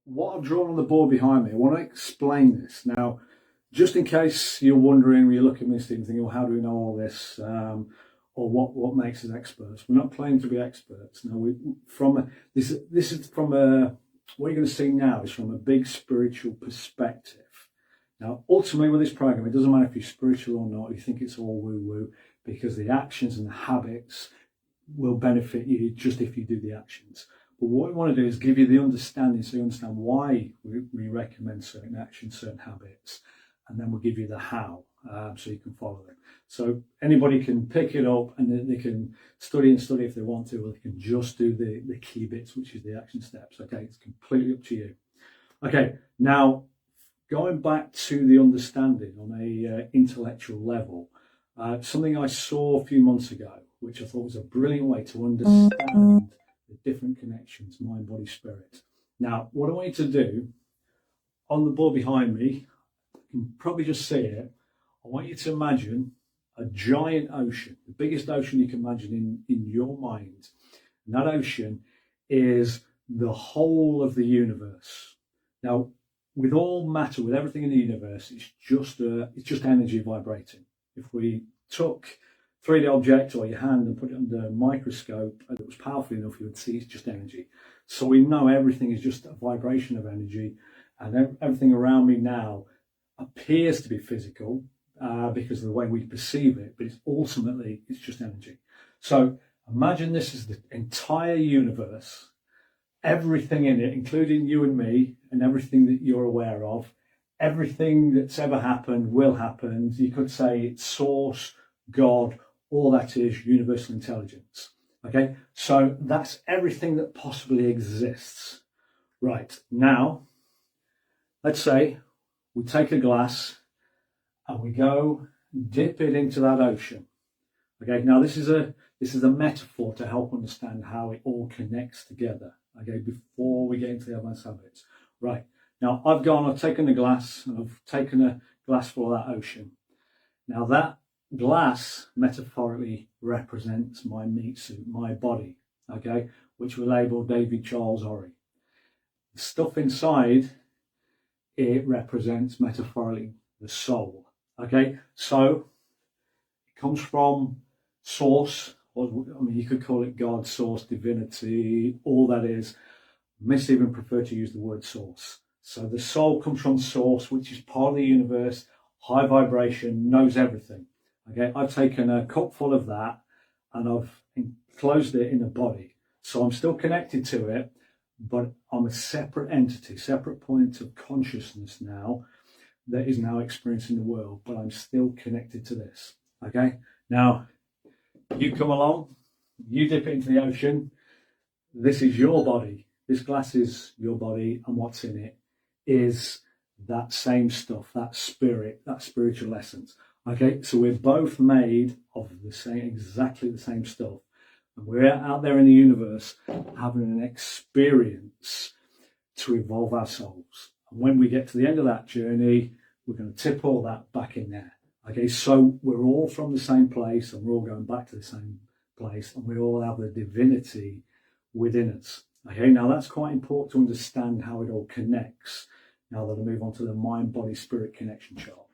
what I've drawn on the board behind me, I want to explain this. Now, just in case you're wondering, when you look at me and thinking, well, how do we know all this? Or what makes us experts? We're not claiming to be experts. Now, this is from what you're going to see now is from a big spiritual perspective. Now, ultimately with this program, it doesn't matter if you're spiritual or not, you think it's all woo-woo, because the actions and the habits will benefit you just if you do the actions. But what we want to do is give you the understanding, so you understand why we recommend certain actions, certain habits, and then we'll give you the how, so you can follow them. So anybody can pick it up and they can study if they want to, or they can just do the key bits, which is the action steps. Okay, it's completely up to you. Okay, now going back to the understanding on a intellectual level, something I saw a few months ago, which I thought was a brilliant way to understand the different connections, mind, body, spirit. Now, what I want you to do, on the board behind me, you can probably just see it, I want you to imagine a giant ocean, the biggest ocean you can imagine in your mind. And that ocean is the whole of the universe. Now, with all matter, with everything in the universe, it's just energy vibrating. If we took a 3D object or your hand and put it under a microscope and it was powerful enough, you would see it's just energy. So we know everything is just a vibration of energy, and everything around me now appears to be physical because of the way we perceive it, but it's just energy. So imagine this is the entire universe, everything in it, including you and me, and everything that you're aware of, everything that's ever happened, will happen. You could say it's source, God, all that is universal intelligence. Okay, so that's everything that possibly exists. Right, now, let's say we take a glass and we go dip it into that ocean. Okay, now this is a metaphor to help understand how it all connects together. Okay, before we get into the advanced habits. Right, now I've taken a glass and I've taken a glass full of that ocean. Now that glass metaphorically represents my meat suit, my body, okay, which we label David Charles Orrey. The stuff inside, it represents metaphorically the soul. Okay, so it comes from source, or I mean, you could call it God, source, divinity, all that is. I even prefer to use the word source. So the soul comes from source, which is part of the universe, high vibration, knows everything. Okay, I've taken a cup full of that and I've enclosed it in a body. So I'm still connected to it, but I'm a separate entity, separate point of consciousness now that is now experiencing the world, but I'm still connected to this. Okay, now you come along, you dip it into the ocean. This is your body. This glass is your body, and what's in it is that same stuff, that spirit, that spiritual essence. Okay, so we're both made of exactly the same stuff. And we're out there in the universe having an experience to evolve our souls. And when we get to the end of that journey, we're going to tip all that back in there. Okay, so we're all from the same place and we're all going back to the same place, and we all have the divinity within us. Okay, now that's quite important to understand how it all connects. Now that I move on to the mind, body, spirit connection chart.